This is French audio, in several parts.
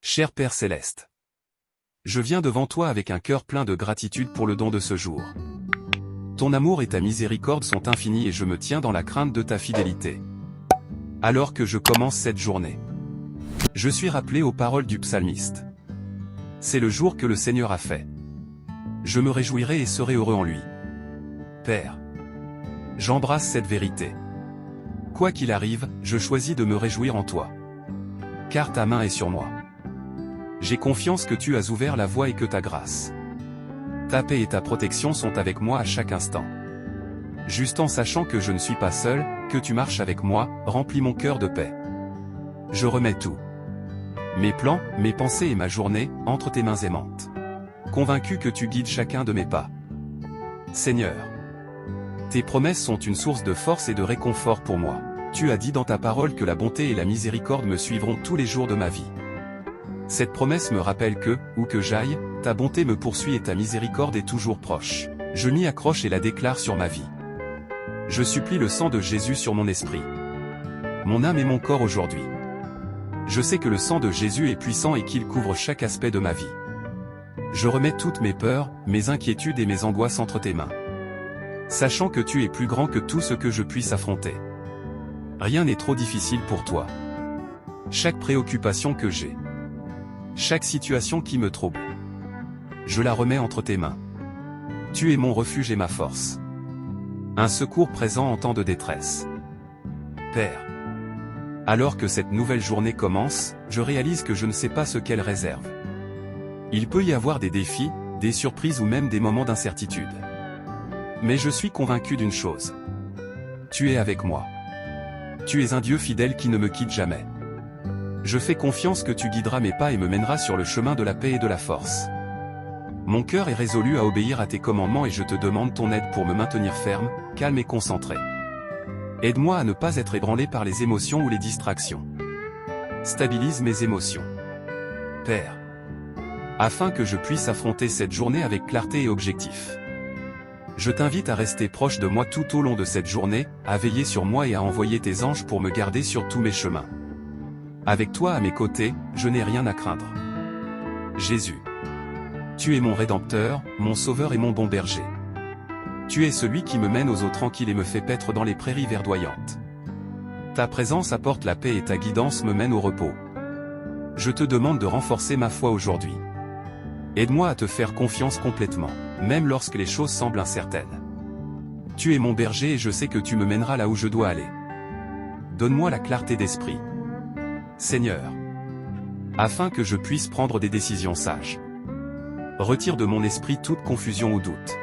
Cher Père Céleste, je viens devant toi avec un cœur plein de gratitude pour le don de ce jour. Ton amour et ta miséricorde sont infinis et je me tiens dans la crainte de ta fidélité. Alors que je commence cette journée, je suis rappelé aux paroles du psalmiste. C'est le jour que le Seigneur a fait. Je me réjouirai et serai heureux en lui. Père, j'embrasse cette vérité. Quoi qu'il arrive, je choisis de me réjouir en toi. Car ta main est sur moi. J'ai confiance que tu as ouvert la voie et que ta grâce, ta paix et ta protection sont avec moi à chaque instant. Juste en sachant que je ne suis pas seul, que tu marches avec moi, remplis mon cœur de paix. Je remets tout. Mes plans, mes pensées et ma journée, entre tes mains aimantes. Convaincu que tu guides chacun de mes pas. Seigneur, tes promesses sont une source de force et de réconfort pour moi. Tu as dit dans ta parole que la bonté et la miséricorde me suivront tous les jours de ma vie. Cette promesse me rappelle que, où que j'aille, ta bonté me poursuit et ta miséricorde est toujours proche. Je m'y accroche et la déclare sur ma vie. Je supplie le sang de Jésus sur mon esprit, mon âme et mon corps aujourd'hui. Je sais que le sang de Jésus est puissant et qu'il couvre chaque aspect de ma vie. Je remets toutes mes peurs, mes inquiétudes et mes angoisses entre tes mains, sachant que tu es plus grand que tout ce que je puisse affronter. Rien n'est trop difficile pour toi. Chaque préoccupation que j'ai, chaque situation qui me trouble, je la remets entre tes mains. Tu es mon refuge et ma force. Un secours présent en temps de détresse. Père, alors que cette nouvelle journée commence, je réalise que je ne sais pas ce qu'elle réserve. Il peut y avoir des défis, des surprises ou même des moments d'incertitude. Mais je suis convaincu d'une chose. Tu es avec moi. Tu es un Dieu fidèle qui ne me quitte jamais. Je fais confiance que tu guideras mes pas et me mèneras sur le chemin de la paix et de la force. Mon cœur est résolu à obéir à tes commandements et je te demande ton aide pour me maintenir ferme, calme et concentré. Aide-moi à ne pas être ébranlé par les émotions ou les distractions. Stabilise mes émotions, Père, afin que je puisse affronter cette journée avec clarté et objectif. Je t'invite à rester proche de moi tout au long de cette journée, à veiller sur moi et à envoyer tes anges pour me garder sur tous mes chemins. Avec toi à mes côtés, je n'ai rien à craindre. Jésus, tu es mon Rédempteur, mon Sauveur et mon bon berger. Tu es celui qui me mène aux eaux tranquilles et me fait paître dans les prairies verdoyantes. Ta présence apporte la paix et ta guidance me mène au repos. Je te demande de renforcer ma foi aujourd'hui. Aide-moi à te faire confiance complètement, même lorsque les choses semblent incertaines. Tu es mon berger et je sais que tu me mèneras là où je dois aller. Donne-moi la clarté d'esprit, Seigneur, afin que je puisse prendre des décisions sages. Retire de mon esprit toute confusion ou doute.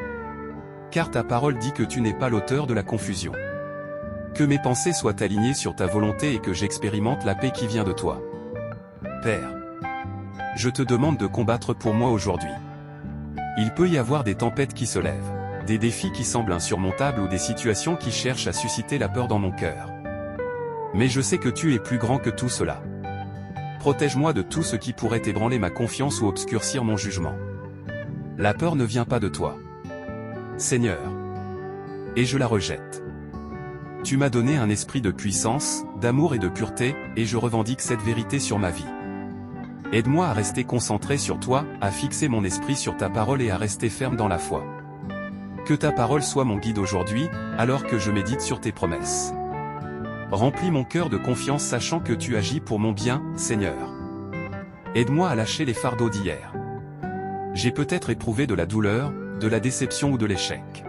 Car ta parole dit que tu n'es pas l'auteur de la confusion. Que mes pensées soient alignées sur ta volonté et que j'expérimente la paix qui vient de toi. Père, je te demande de combattre pour moi aujourd'hui. Il peut y avoir des tempêtes qui se lèvent, des défis qui semblent insurmontables ou des situations qui cherchent à susciter la peur dans mon cœur. Mais je sais que tu es plus grand que tout cela. Protège-moi de tout ce qui pourrait ébranler ma confiance ou obscurcir mon jugement. La peur ne vient pas de toi, Seigneur, et je la rejette. Tu m'as donné un esprit de puissance, d'amour et de pureté, et je revendique cette vérité sur ma vie. Aide-moi à rester concentré sur toi, à fixer mon esprit sur ta parole et à rester ferme dans la foi. Que ta parole soit mon guide aujourd'hui, alors que je médite sur tes promesses. Remplis mon cœur de confiance sachant que tu agis pour mon bien, Seigneur. Aide-moi à lâcher les fardeaux d'hier. J'ai peut-être éprouvé de la douleur, de la déception ou de l'échec.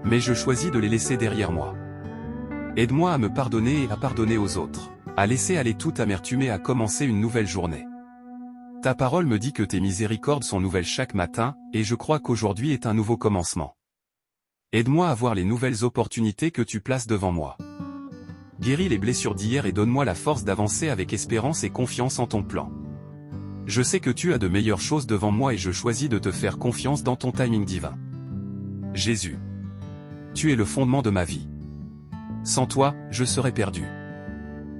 Mais je choisis de les laisser derrière moi. Aide-moi à me pardonner et à pardonner aux autres, à laisser aller toute amertume et à commencer une nouvelle journée. Ta parole me dit que tes miséricordes sont nouvelles chaque matin, et je crois qu'aujourd'hui est un nouveau commencement. Aide-moi à voir les nouvelles opportunités que tu places devant moi. Guéris les blessures d'hier et donne-moi la force d'avancer avec espérance et confiance en ton plan. Je sais que tu as de meilleures choses devant moi et je choisis de te faire confiance dans ton timing divin. Jésus, tu es le fondement de ma vie. Sans toi, je serais perdu.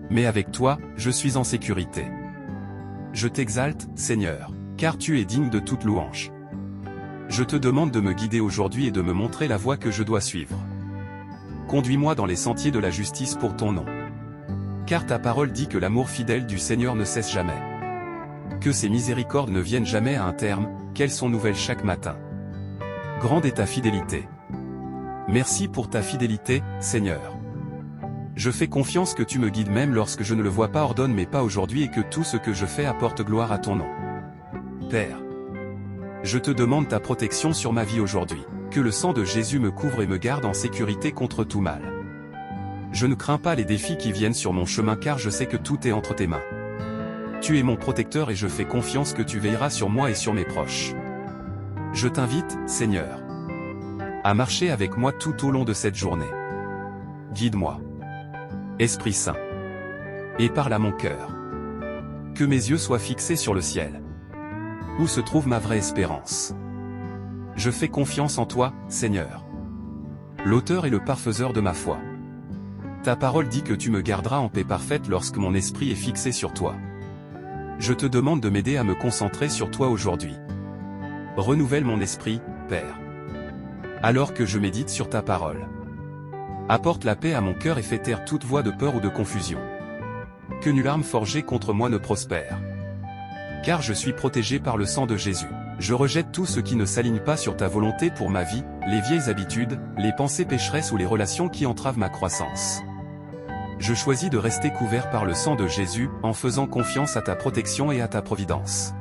Mais avec toi, je suis en sécurité. Je t'exalte, Seigneur, car tu es digne de toute louange. Je te demande de me guider aujourd'hui et de me montrer la voie que je dois suivre. Conduis-moi dans les sentiers de la justice pour ton nom. Car ta parole dit que l'amour fidèle du Seigneur ne cesse jamais. Que ces miséricordes ne viennent jamais à un terme, qu'elles sont nouvelles chaque matin. Grande est ta fidélité. Merci pour ta fidélité, Seigneur. Je fais confiance que tu me guides même lorsque je ne le vois pas. Ordonne mes pas aujourd'hui et que tout ce que je fais apporte gloire à ton nom. Père, je te demande ta protection sur ma vie aujourd'hui. Que le sang de Jésus me couvre et me garde en sécurité contre tout mal. Je ne crains pas les défis qui viennent sur mon chemin car je sais que tout est entre tes mains. Tu es mon protecteur et je fais confiance que tu veilleras sur moi et sur mes proches. Je t'invite, Seigneur, à marcher avec moi tout au long de cette journée. Guide-moi, Esprit Saint, et parle à mon cœur. Que mes yeux soient fixés sur le ciel, où se trouve ma vraie espérance. Je fais confiance en toi, Seigneur, l'auteur et le parfaiseur de ma foi. Ta parole dit que tu me garderas en paix parfaite lorsque mon esprit est fixé sur toi. Je te demande de m'aider à me concentrer sur toi aujourd'hui. Renouvelle mon esprit, Père, alors que je médite sur ta parole. Apporte la paix à mon cœur et fais taire toute voix de peur ou de confusion. Que nulle arme forgée contre moi ne prospère. Car je suis protégé par le sang de Jésus. Je rejette tout ce qui ne s'aligne pas sur ta volonté pour ma vie, les vieilles habitudes, les pensées pécheresses ou les relations qui entravent ma croissance. Je choisis de rester couvert par le sang de Jésus, en faisant confiance à ta protection et à ta providence.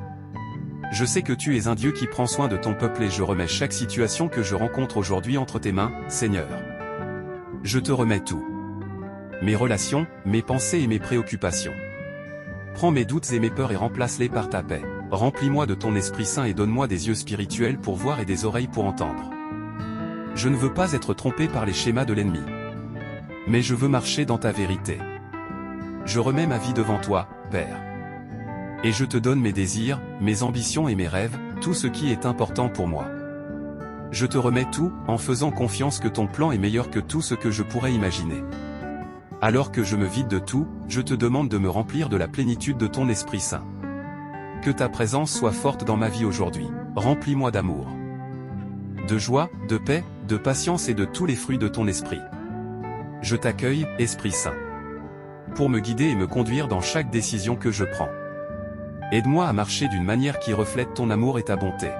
Je sais que tu es un Dieu qui prend soin de ton peuple et je remets chaque situation que je rencontre aujourd'hui entre tes mains, Seigneur. Je te remets tout. Mes relations, mes pensées et mes préoccupations. Prends mes doutes et mes peurs et remplace-les par ta paix. Remplis-moi de ton Esprit Saint et donne-moi des yeux spirituels pour voir et des oreilles pour entendre. Je ne veux pas être trompé par les schémas de l'ennemi. Mais je veux marcher dans ta vérité. Je remets ma vie devant toi, Père. Et je te donne mes désirs, mes ambitions et mes rêves, tout ce qui est important pour moi. Je te remets tout, en faisant confiance que ton plan est meilleur que tout ce que je pourrais imaginer. Alors que je me vide de tout, je te demande de me remplir de la plénitude de ton Esprit Saint. Que ta présence soit forte dans ma vie aujourd'hui. Remplis-moi d'amour, de joie, de paix, de patience et de tous les fruits de ton esprit. Je t'accueille, Esprit Saint, pour me guider et me conduire dans chaque décision que je prends. Aide-moi à marcher d'une manière qui reflète ton amour et ta bonté.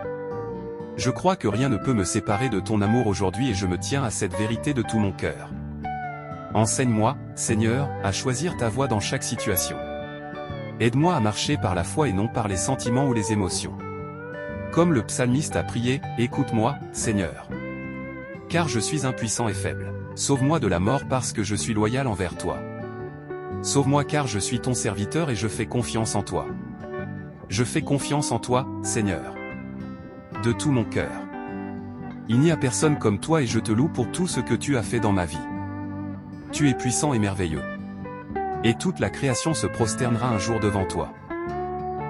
Je crois que rien ne peut me séparer de ton amour aujourd'hui et je me tiens à cette vérité de tout mon cœur. Enseigne-moi, Seigneur, à choisir ta voie dans chaque situation. Aide-moi à marcher par la foi et non par les sentiments ou les émotions. Comme le psalmiste a prié, écoute-moi, Seigneur. Car je suis impuissant et faible. Sauve-moi de la mort parce que je suis loyal envers toi. Sauve-moi car je suis ton serviteur et je fais confiance en toi. Je fais confiance en toi, Seigneur, de tout mon cœur. Il n'y a personne comme toi et je te loue pour tout ce que tu as fait dans ma vie. Tu es puissant et merveilleux. Et toute la création se prosternera un jour devant toi.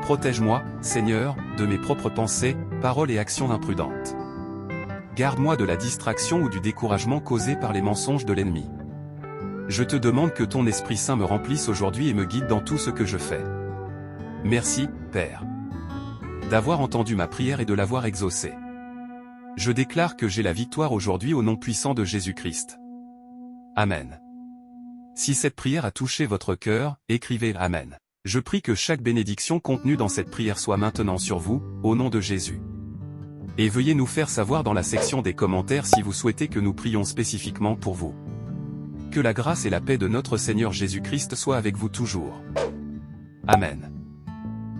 Protège-moi, Seigneur, de mes propres pensées, paroles et actions imprudentes. Garde-moi de la distraction ou du découragement causé par les mensonges de l'ennemi. Je te demande que ton Esprit Saint me remplisse aujourd'hui et me guide dans tout ce que je fais. Merci, Père, d'avoir entendu ma prière et de l'avoir exaucée. Je déclare que j'ai la victoire aujourd'hui au nom puissant de Jésus-Christ. Amen. Si cette prière a touché votre cœur, écrivez Amen. Je prie que chaque bénédiction contenue dans cette prière soit maintenant sur vous, au nom de Jésus. Et veuillez nous faire savoir dans la section des commentaires si vous souhaitez que nous prions spécifiquement pour vous. Que la grâce et la paix de notre Seigneur Jésus-Christ soient avec vous toujours. Amen.